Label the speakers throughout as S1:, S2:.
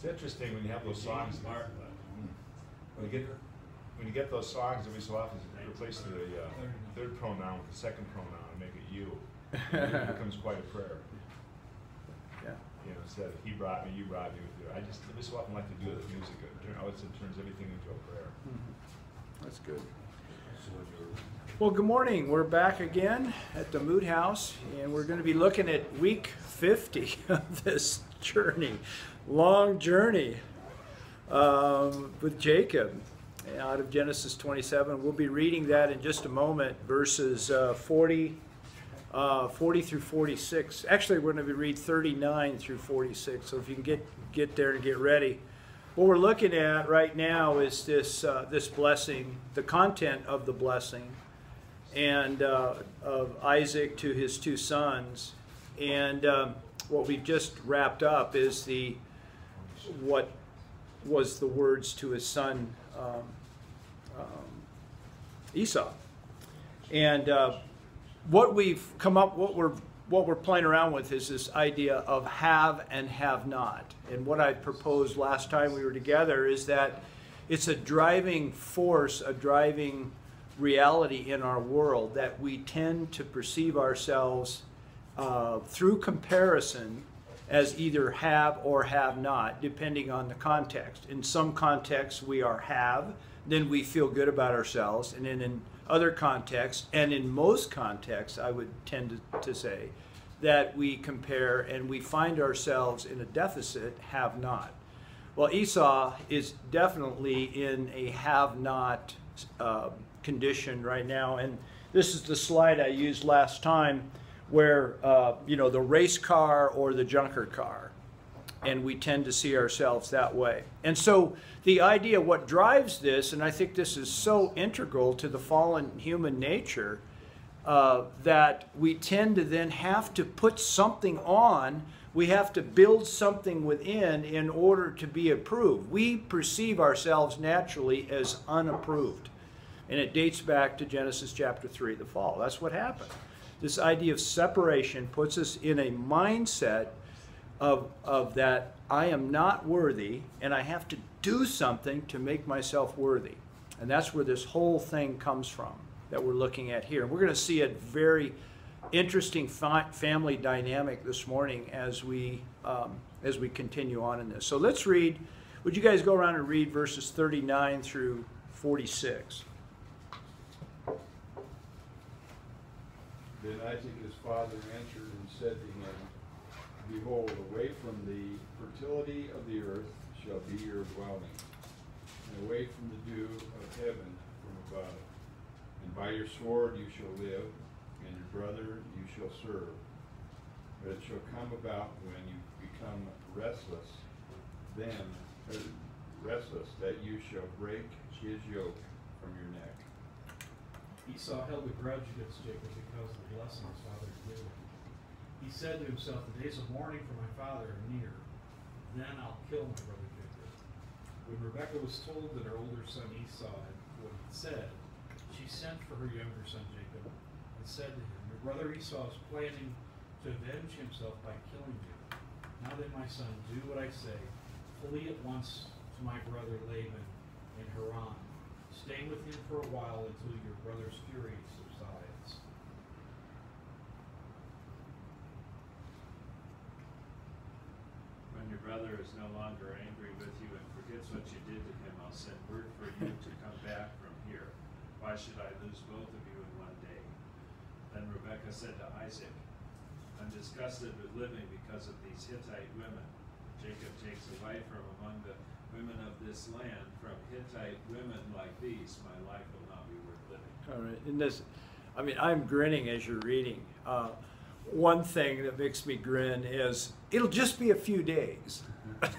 S1: interesting when you have those songs. When you get those songs, every so often replace the third pronoun with the second pronoun and make it you. It becomes quite a prayer.
S2: Yeah.
S1: You know, instead of he brought me, you brought me with you. I just every so often like to do it with music. It turns everything into a prayer.
S2: That's good. Well, good morning. We're back again at the Mood House, and we're going to be looking at week 50 of this journey, long journey with Jacob out of Genesis 27. We'll be reading that in just a moment, verses 40 through 46. Actually, we're going to read 39 through 46, so if you can get there and get ready. What we're looking at right now is this blessing, the content of the blessing, and of Isaac to his two sons. And what we've just wrapped up is what was the words to his son Esau. And what we've come up, what we're playing around with is this idea of have and have not. And what I proposed last time we were together is that it's a driving force, a driving reality in our world, that we tend to perceive ourselves through comparison as either have or have not, depending on the context. In some contexts we are have, then we feel good about ourselves, and then in other contexts, and in most contexts, I would tend to say, that we compare and we find ourselves in a deficit, have not. Well, Esau is definitely in a have not condition right now, and this is the slide I used last time where the race car or the junker car, and we tend to see ourselves that way. And so the idea, what drives this, and I think this is so integral to the fallen human nature, that we tend to then have to put something on, we have to build something within in order to be approved. We perceive ourselves naturally as unapproved. And it dates back to Genesis chapter 3, the fall. That's what happened. This idea of separation puts us in a mindset of that I am not worthy and I have to do something to make myself worthy. And that's where this whole thing comes from that we're looking at here. We're going to see a very interesting family dynamic this morning as we continue on in this. So let's read. Would you guys go around and read verses 39 through 46?
S3: Then Isaac his father answered and said to him, Behold, away from the fertility of the earth shall be your dwelling, and away from the dew of heaven from above. And by your sword you shall live, and your brother you shall serve. But it shall come about when you become restless, that you shall break his yoke from your neck.
S4: Esau held a grudge against Jacob because of the blessing his father had given him. He said to himself, The days of mourning for my father are near. Then I'll kill my brother Jacob. When Rebekah was told that her older son Esau had what he said, she sent for her younger son Jacob and said to him, Your brother Esau is planning to avenge himself by killing you. Now then, my son, do what I say. Flee at once to my brother Laban in Haran. Stay with him for a while until your brother's fury subsides.
S5: When your brother is no longer angry with you and forgets what you did to him, I'll send word for you to come back from here. Why should I lose both of you in one day? Then Rebekah said to Isaac, I'm disgusted with living because of these Hittite women. Jacob takes a wife from among the women of this land. From Hittite women like these, my life will not be worth living.
S2: All right. And this, I mean, I'm grinning as you're reading. One thing that makes me grin is it'll just be a few days.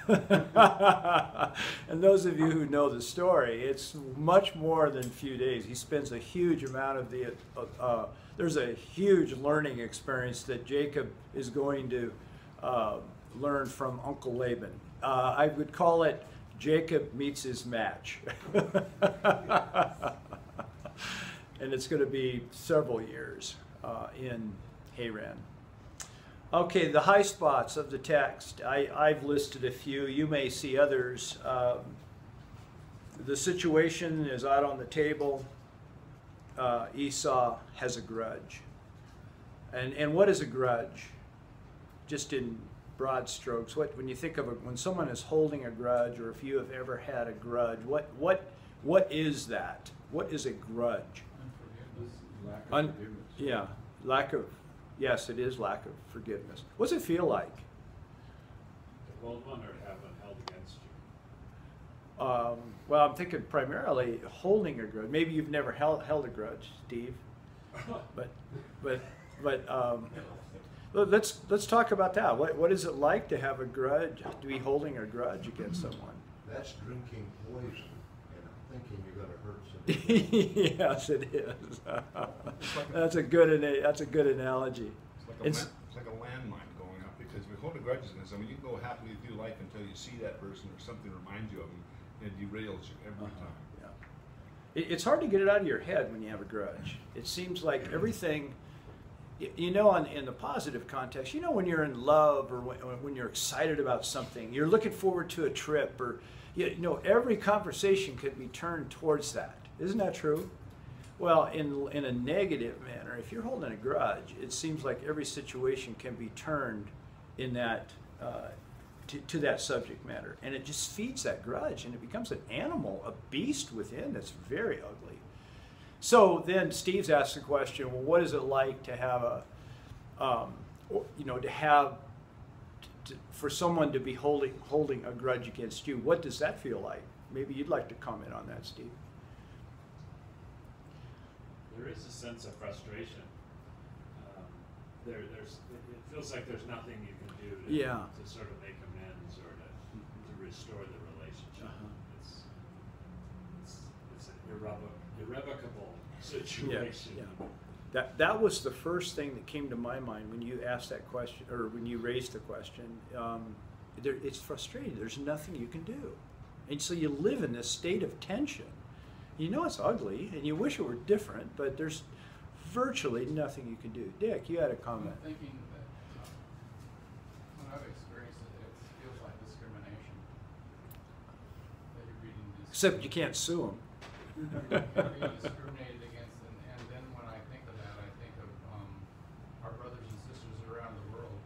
S2: And those of you who know the story, it's much more than a few days. He spends a huge amount of the, there's a huge learning experience that Jacob is going to learn from Uncle Laban. I would call it Jacob meets his match. And it's going to be several years in Haran. Okay, the high spots of the text. I've listed a few. You may see others. The situation is out on the table. Esau has a grudge. And what is a grudge? Just in broad strokes, when you think of when someone is holding a grudge, or if you have ever had a grudge, what is that? What is a grudge?
S3: Lack of forgiveness.
S2: Yeah, lack of. Yes, it is lack of forgiveness. What's it feel like?
S5: To hold one or to have one held against you?
S2: Well, I'm thinking primarily holding a grudge. Maybe you've never held a grudge, Steve. But let's talk about that. What is it like to have a grudge? To be holding a grudge against someone?
S6: That's drinking poison and thinking you're going to hurt somebody.
S2: Yes, it is. That's a good analogy.
S1: It's like a landmine going up, because if we hold a grudge against someone, you can go happily through life until you see that person or something reminds you of them, and it derails you every time.
S2: Yeah. It's hard to get it out of your head when you have a grudge. It seems like everything, you know, in the positive context, you know, when you're in love, or when you're excited about something, you're looking forward to a trip, or, you know, every conversation could be turned towards that. Isn't that true? Well, in a negative manner, if you're holding a grudge, it seems like every situation can be turned in that to that subject matter, and it just feeds that grudge, and it becomes an animal, a beast within that's very ugly. So then Steve's asked the question: well, what is it like to have for someone to be holding a grudge against you? What does that feel like? Maybe you'd like to comment on that, Steve.
S5: There is a sense of frustration. It feels like there's nothing you can do to sort of make amends or to restore the relationship. It's an irrevocable situation.
S2: Yeah. That was the first thing that came to my mind when you asked that question, or when you raised the question. It's frustrating. There's nothing you can do, and so you live in this state of tension. You know it's ugly, and you wish it were different, but there's virtually nothing you can do. Dick, you had a comment.
S7: I'm thinking that when I've experienced it, it feels like discrimination. That you're being
S2: Except you can't sue them.
S7: You're being discriminated against, and then when I think of that, I think of our brothers and sisters around the world,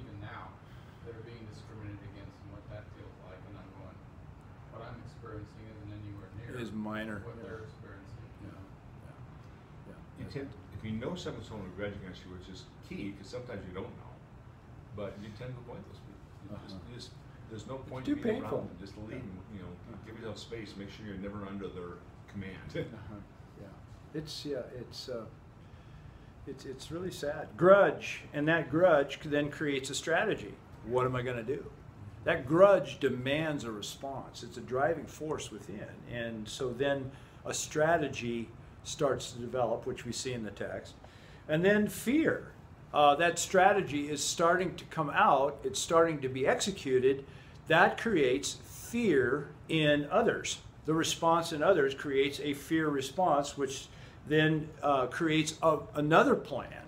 S7: even now, that are being discriminated against, and what that feels like. And I'm going, what I'm experiencing isn't anywhere near
S2: It is minor.
S7: what they're experiencing.
S1: You tend, if you know someone's holding a grudge against you, which is key, because sometimes you don't know, but you tend to avoid those people. There's no point
S2: too
S1: in being
S2: painful.
S1: around them. Just leave them. You know, give yourself space. Make sure you're never under their command.
S2: It's really sad. Grudge, and that grudge then creates a strategy. What am I going to do? That grudge demands a response. It's a driving force within, and so then a strategy starts to develop, which we see in the text. And then fear. That strategy is starting to come out. It's starting to be executed. That creates fear in others. The response in others creates a fear response, which then creates another plan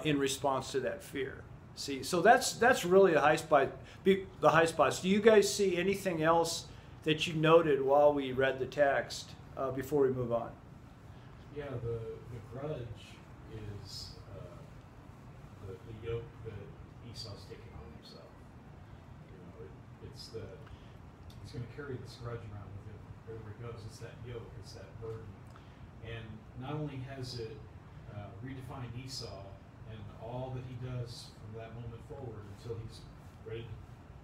S2: in response to that fear. See, so that's really the high spot. The high spots. Do you guys see anything else that you noted while we read the text before we move on?
S4: Yeah, the grudge is the yoke that Esau's taking on himself. You know, he's going to carry this grudge around with him wherever he goes. It's that yoke, it's that burden. And not only has it redefined Esau and all that he does from that moment forward until he's ready to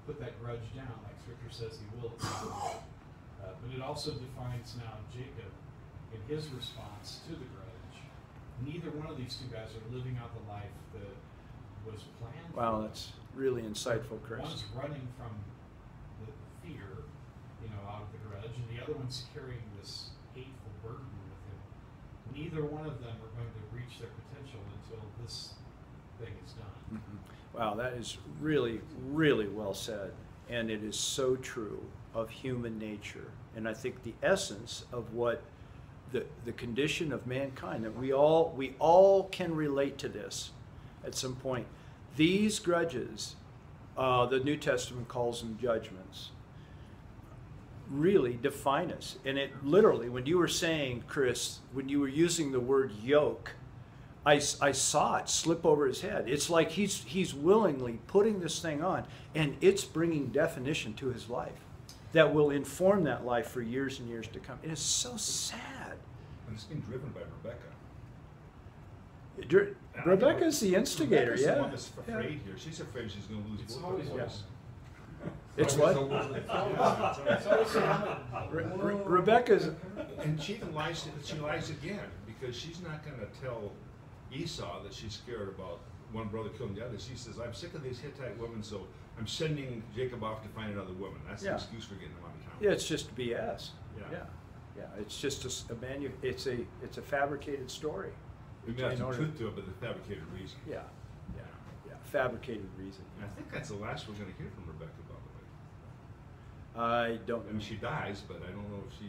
S4: put that grudge down, like Scripture says he will, but it also defines now Jacob in his response to the grudge. Neither one of these two guys are living out the life that was planned.
S2: Wow, that's really insightful, Chris.
S4: One's running from the fear, out of the grudge, and the other one's carrying this hateful burden with him. Neither one of them are going to reach their potential until this thing is done.
S2: Mm-hmm. Wow, that is really, really well said, and it is so true of human nature, and I think the essence of what the condition of mankind, that we all can relate to this at some point. These grudges, the New Testament calls them judgments, really define us. And it literally, when you were saying, Chris, when you were using the word yoke, I saw it slip over his head. It's like he's willingly putting this thing on, and it's bringing definition to his life that will inform that life for years and years to come. It is so sad.
S1: And it's being driven by Rebecca.
S2: Rebecca's the instigator,
S1: Rebecca's
S2: yeah.
S1: the one that's
S2: Yeah.
S1: afraid here. She's afraid she's going to lose
S4: It's
S1: both
S4: always
S1: her boys.
S2: It's what?
S4: It's always
S2: Rebecca's.
S1: And she even lies. She lies again because she's not going to tell Esau that she's scared about one brother killing the other. She says, "I'm sick of these Hittite women, so I'm sending Jacob off to find another woman." That's the
S2: Yeah.
S1: excuse for getting them out of town.
S2: Yeah, it's just BS.
S1: Yeah.
S2: Yeah. It's just it's a fabricated story.
S1: Maybe there's
S2: In
S1: some
S2: order-
S1: truth to it, but the fabricated reason.
S2: Yeah. Fabricated reason.
S1: And I think that's the last we're going to hear from Rebecca, by the way.
S2: I don't.
S1: I mean, she dies, but I don't know if she.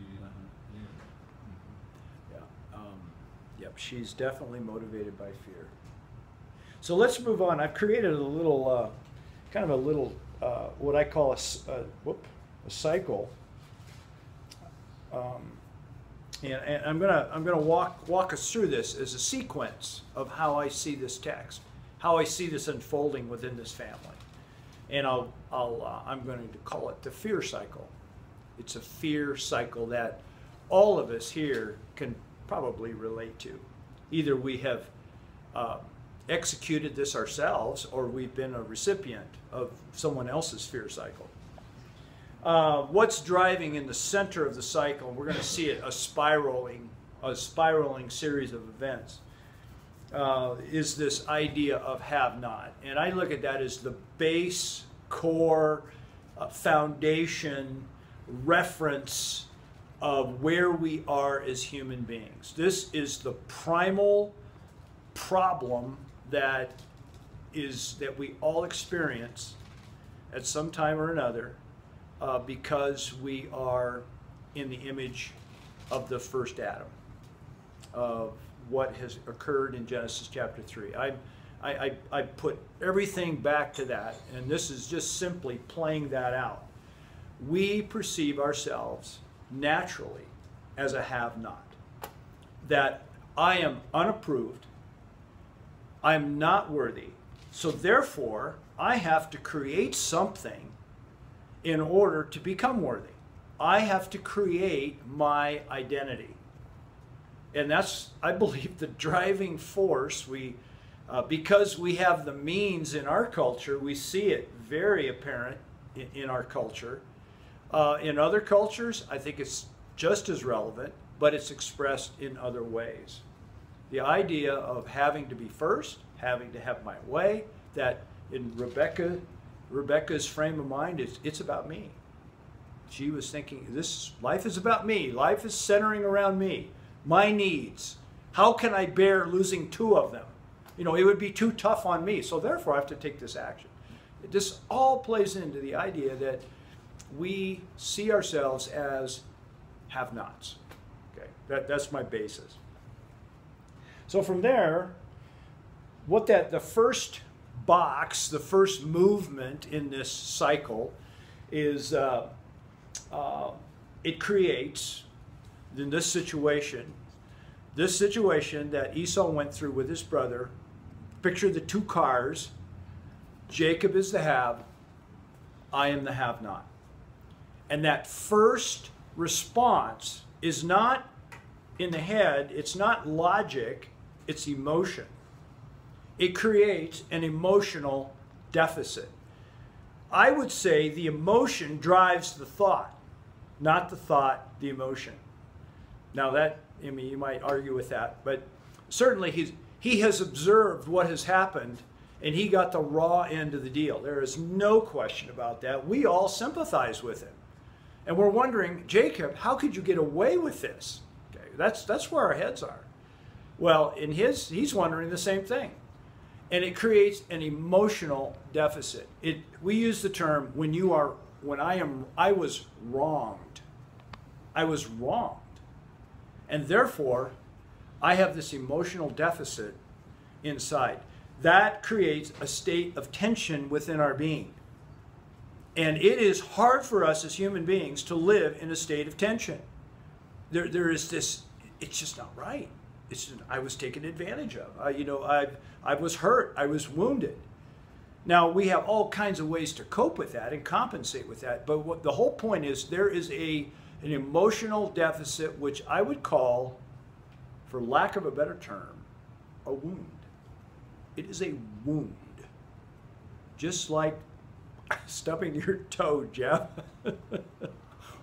S2: Yeah. Yep. She's definitely motivated by fear. So let's move on. I've created a little, kind of a little, what I call a cycle. And I'm gonna walk us through this as a sequence of how I see this text, how I see this unfolding within this family, and I'm going to call it the fear cycle. It's a fear cycle that all of us here can probably relate to. Either we have executed this ourselves, or we've been a recipient of someone else's fear cycle. What's driving in the center of the cycle? We're going to see it a spiraling series of events. Is this idea of have-not, and I look at that as the base, core, foundation, reference of where we are as human beings. This is the primal problem that we all experience at some time or another. Because we are in the image of the first Adam, of what has occurred in Genesis chapter 3. I put everything back to that, and this is just simply playing that out. We perceive ourselves naturally as a have-not, that I am unapproved, I'm not worthy, so therefore I have to create something in order to become worthy. I have to create my identity. And that's, I believe, the driving force. Because we have the means in our culture, we see it very apparent in our culture. In other cultures, I think it's just as relevant, but it's expressed in other ways. The idea of having to be first, having to have my way, that in Rebecca's frame of mind is, it's about me. She was thinking, this life is about me. Life is centering around me, my needs. How can I bear losing two of them? It would be too tough on me, so therefore I have to take this action. This all plays into the idea that we see ourselves as have-nots. Okay, that's my basis. So from there, the first box, the first movement in this cycle is it creates in this situation that Esau went through with his brother. Picture the two cars. Jacob is the have, I am the have-not. And that first response is not in the head, it's not logic, it's emotion. It creates an emotional deficit. I would say the emotion drives the thought, not the thought, the emotion. Now you might argue with that, but certainly he has observed what has happened, and he got the raw end of the deal. There is no question about that. We all sympathize with him. And we're wondering, Jacob, how could you get away with this? Okay, that's where our heads are. Well, he's wondering the same thing. And it creates an emotional deficit. We use the term I was wronged. I was wronged. And therefore, I have this emotional deficit inside. that creates a state of tension within our being. And it is hard for us as human beings to live in a state of tension. There is this, it's just not right. It's just, I was taken advantage of. I was hurt. I was wounded. Now, we have all kinds of ways to cope with that and compensate with that. But what the whole point is, there is an emotional deficit, which I would call, for lack of a better term, a wound. It is a wound. Just like stubbing your toe, Jeff.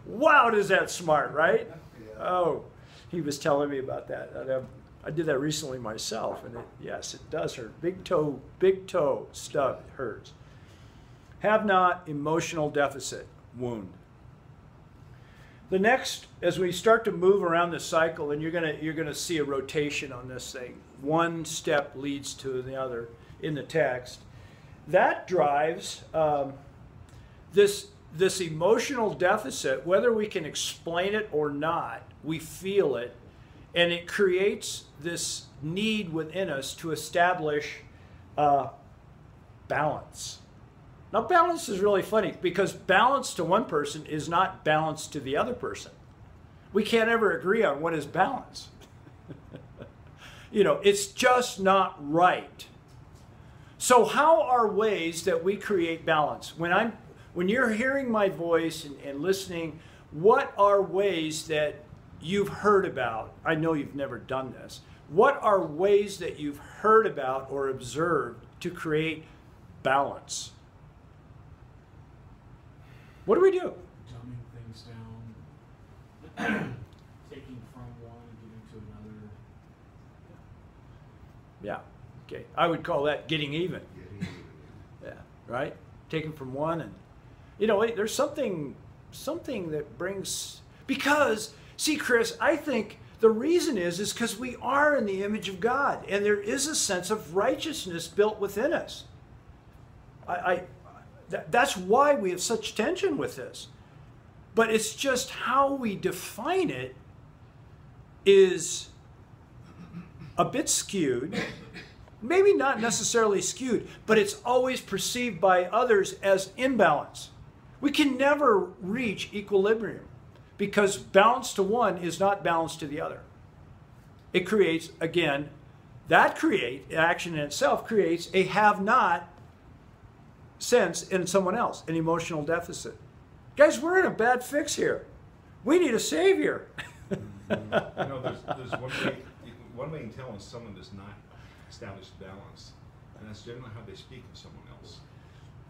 S2: Wow, does that smart, right?
S6: Yeah.
S2: Oh, he was telling me about that. I did that recently myself, and yes, it does hurt. Big toe stub hurts. Have not, emotional deficit, wound. The next, as we start to move around the cycle, and you're gonna see a rotation on this thing. One step leads to the other in the text. That drives this emotional deficit, whether we can explain it or not, we feel it, and it creates this need within us to establish balance. Now, balance is really funny because balance to one person is not balance to the other person. We can't ever agree on what is balance. It's just not right. So how are ways that we create balance? When you're hearing my voice and listening, what are ways that you've heard about? I know you've never done this. What are ways that you've heard about or observed to create balance? What do we do?
S4: Dumbing things down, taking from one and giving to another.
S2: Yeah, okay. I would call that getting even.
S6: Getting even.
S2: Yeah, right? Taking from one and, there's something that brings, because, see, Chris, I think the reason is because we are in the image of God, and there is a sense of righteousness built within us. That's why we have such tension with this. But it's just how we define it is a bit skewed. Maybe not necessarily skewed, but it's always perceived by others as imbalance. We can never reach equilibrium because balance to one is not balance to the other. It creates, again, action in itself creates a have-not sense in someone else, an emotional deficit. Guys, we're in a bad fix here. We need a savior.
S1: There's one way you can tell when someone does not establish balance, and that's generally how they speak of someone else.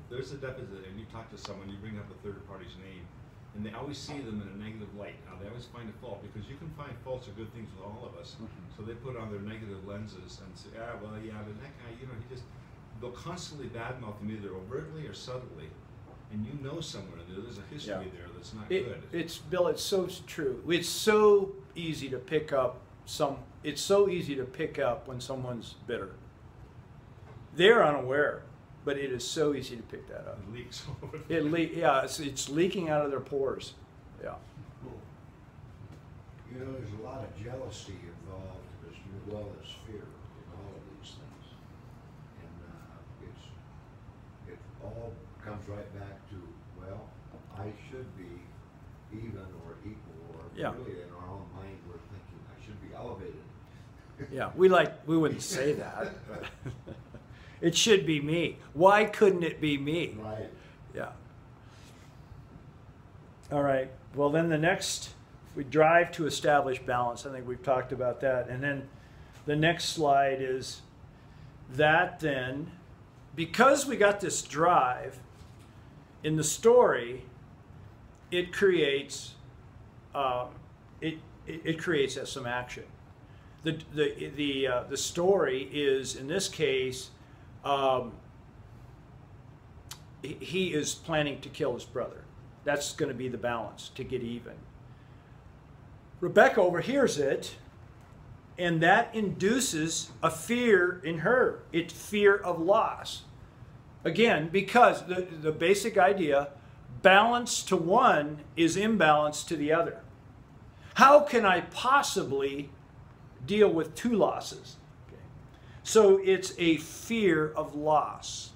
S1: If there's a deficit and you talk to someone, you bring up a third party's name, and they always see them in a negative light. Now, they always find a fault, because you can find faults or good things with all of us. So they put on their negative lenses and say, but that guy, they'll constantly badmouth them either overtly or subtly. And somewhere there's a history there that's not good.
S2: Bill, it's so true. It's so easy to pick up when someone's bitter. They're unaware, but it is so easy to pick that up.
S1: It leaks.
S2: It's leaking out of their pores. Yeah.
S6: There's a lot of jealousy involved as well as fear in all of these things. And it all comes right back to, I should be even or equal, or really in our own mind we're thinking I should be elevated.
S2: Yeah, we wouldn't say that. But it should be me. Why couldn't it be me?
S6: Right.
S2: Yeah. All right. Well, then the next, we drive to establish balance. I think we've talked about that. And then the next slide is that then, because we got this drive in the story, it creates it creates some action. The story is, in this case, he is planning to kill his brother. That's going to be the balance, to get even. Rebecca overhears it, and that induces a fear in her. It's fear of loss. Again, because the basic idea, balance to one is imbalance to the other. How can I possibly deal with two losses? Okay. So it's a fear of loss.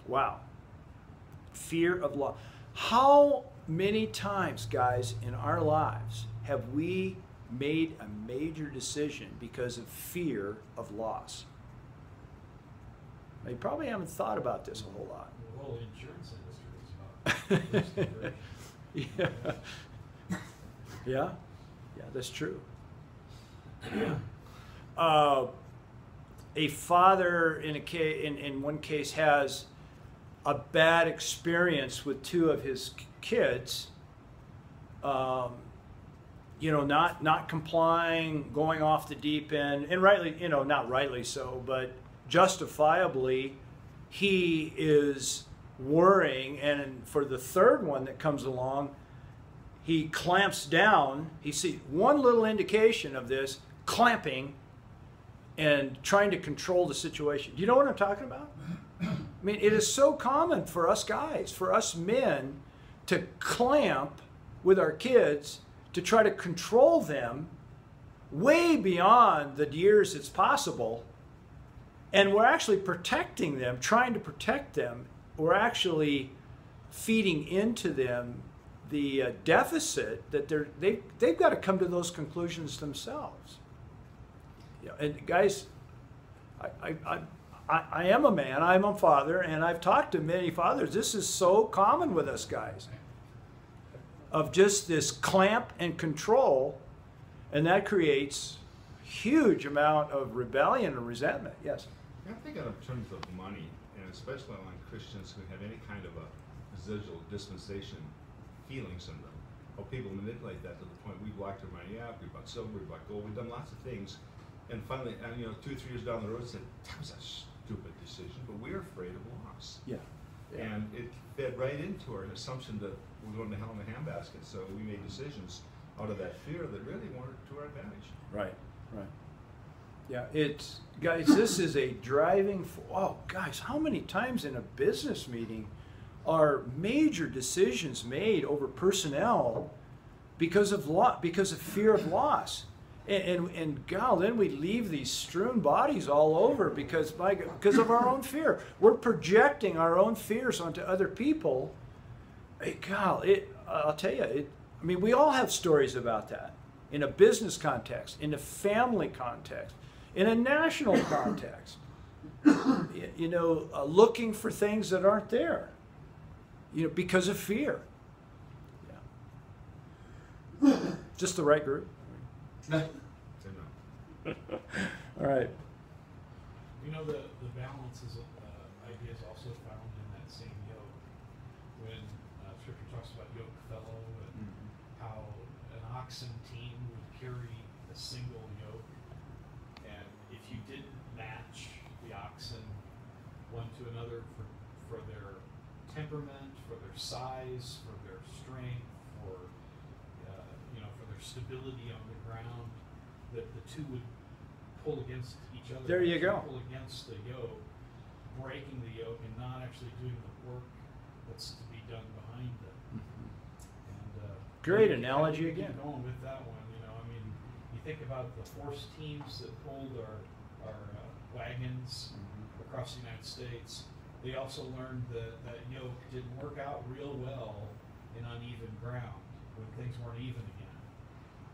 S2: Wow. Fear of loss. How many times, guys, in our lives have we made a major decision because of fear of loss? Now, you probably haven't thought about this a whole lot.
S4: The whole insurance industry is about
S2: Yeah. Yeah, that's true. A father in one case has a bad experience with two of his kids, you know, not complying, going off the deep end, and rightly, you know, not rightly so, but justifiably, he is worrying, and for the third one that comes along, he clamps down. He sees one little indication of this, clamping and trying to control the situation. Do you know what I'm talking about? I mean, it is so common for us guys, for us men, to clamp with our kids to try to control them way beyond the years it's possible. And we're actually protecting them, trying to protect them. We're actually feeding into them the deficit that they've got to come to those conclusions themselves. You know, and guys, I am a man, I'm a father, and I've talked to many fathers. This is so common with us guys, of just this clamp and control, and that creates a huge amount of rebellion and resentment. Yes?
S1: I'm thinking in terms of money, and especially among Christians who have any kind of a residual dispensation feelings in them. How people manipulate that to the point we blocked our money out, we bought silver, we bought gold, we've done lots of things. And finally, and, you know, 2 or 3 years down the road, said, that was a stupid decision, but we're afraid of loss.
S2: Yeah.
S1: And it fed right into our assumption that we're going to hell in a handbasket. So we made decisions out of that fear that really weren't to our advantage.
S2: Right, right. Yeah, it's, guys, this is a driving, oh, guys, how many times in a business meeting are major decisions made over personnel because of fear of loss? And God, then we leave these strewn bodies all over because of our own fear. We're projecting our own fears onto other people. Hey, God, I'll tell you, I mean, we all have stories about that in a business context, in a family context, in a national context. You know, looking for things that aren't there. You know, because of fear. Yeah. Just the right group. All right.
S4: You know, the balance idea is also found in that same yoke. When Scripture talks about yoke fellow and how an oxen team would carry a single yoke, and if you didn't match the oxen one to another for their temperament, for their size, for their strength, for you know, for their stability on the ground, that the two would pull against each other.
S2: There you go.
S4: Pull against the yoke, breaking the yoke, and not actually doing the work that's to be done behind them. And
S2: great analogy
S4: keep
S2: again.
S4: Going with that one, you know, I mean, you think about the horse teams that pulled our wagons across the United States. They also learned that yoke didn't work out real well in uneven ground when things weren't even again.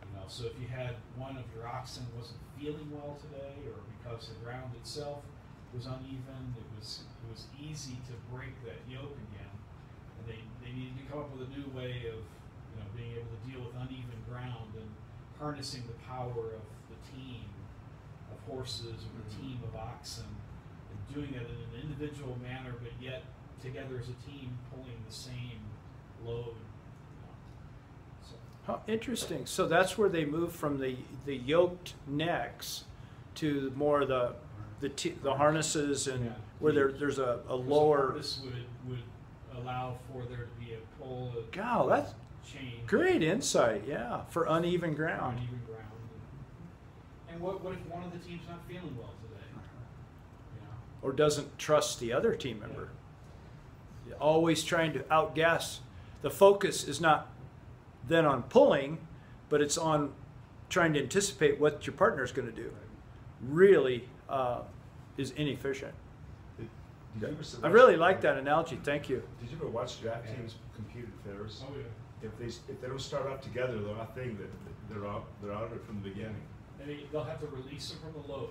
S4: You know, so if you had one of your oxen wasn't feeling well today, or because the ground itself was uneven, it was easy to break that yoke again. And they needed to come up with a new way of, you know, being able to deal with uneven ground and harnessing the power of the team of horses or the team of oxen, and doing it in an individual manner, but yet together as a team pulling the same load.
S2: How interesting. So that's where they move from the yoked necks to more the harnesses, and where there's a lower.
S4: This would allow for there to be a pull.
S2: God, that's
S4: change.
S2: Great insight. Yeah, for uneven ground.
S4: Uneven ground. And what if one of the team's not feeling well today? You know?
S2: Or doesn't trust the other team member. Yeah. Always trying to outguess. The focus is not then on pulling, but it's on trying to anticipate what your partner's going to do. really is inefficient.
S1: Did you ever
S2: I really like that analogy. Thank you.
S1: Did you ever watch draft teams compete at fairs?
S4: Oh, yeah.
S1: If they don't start off together, they're not thinking that they're out of it from the beginning.
S4: And they'll have to release them from the load,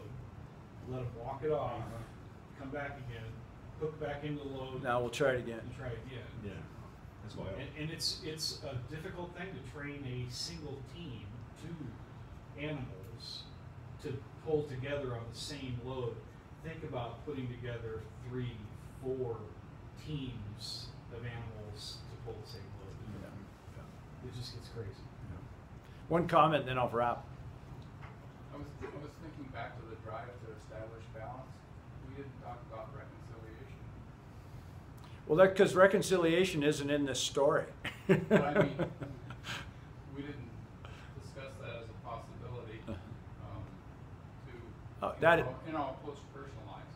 S4: let them walk it off, come back again, hook back into the load.
S2: Now we'll try it again.
S4: And try again.
S1: Yeah, that's wild.
S4: And it's a difficult thing to train a single team, two animals, to pull together on the same load. Think about putting together 3, 4 teams of animals to pull the same load. It just gets crazy.
S2: One comment, then I'll wrap.
S7: I was thinking back to the drive to establish balance. We didn't talk about reconciliation.
S2: Well, that's because reconciliation isn't in this story.
S7: But I mean, we didn't discuss that as a possibility in all close personal lives.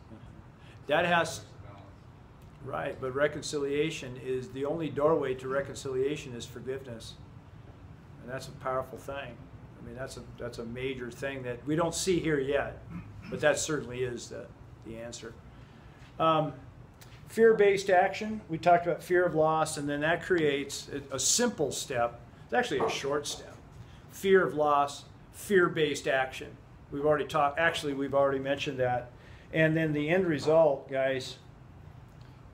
S2: That has,
S7: Establish the balance.
S2: right, but reconciliation is, the only doorway to reconciliation is forgiveness. And that's a powerful thing. I mean, that's a major thing that we don't see here yet, but that certainly is the answer. Fear-based action, we talked about fear of loss, and then that creates a simple step. It's actually a short step. Fear of loss, fear-based action. We've already mentioned that. And then the end result, guys,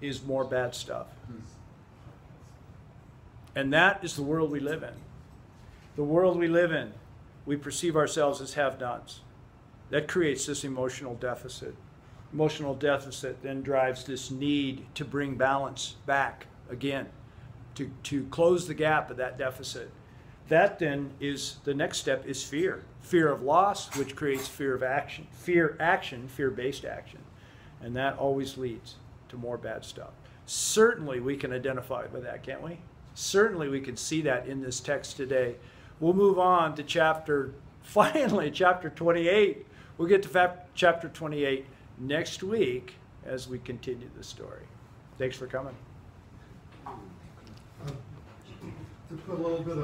S2: is more bad stuff. And that is the world we live in. The world we live in, we perceive ourselves as have-nots. That creates this emotional deficit. Emotional deficit then drives this need to bring balance back again, to close the gap of that deficit. That then is, the next step is fear. Fear of loss, which creates fear of action. Fear-based action. And that always leads to more bad stuff. Certainly we can identify with that, can't we? Certainly we can see that in this text today. We'll move on to finally, chapter 28. We'll get to chapter 28 next week as we continue the story. Thanks for coming.
S8: To put a little bit of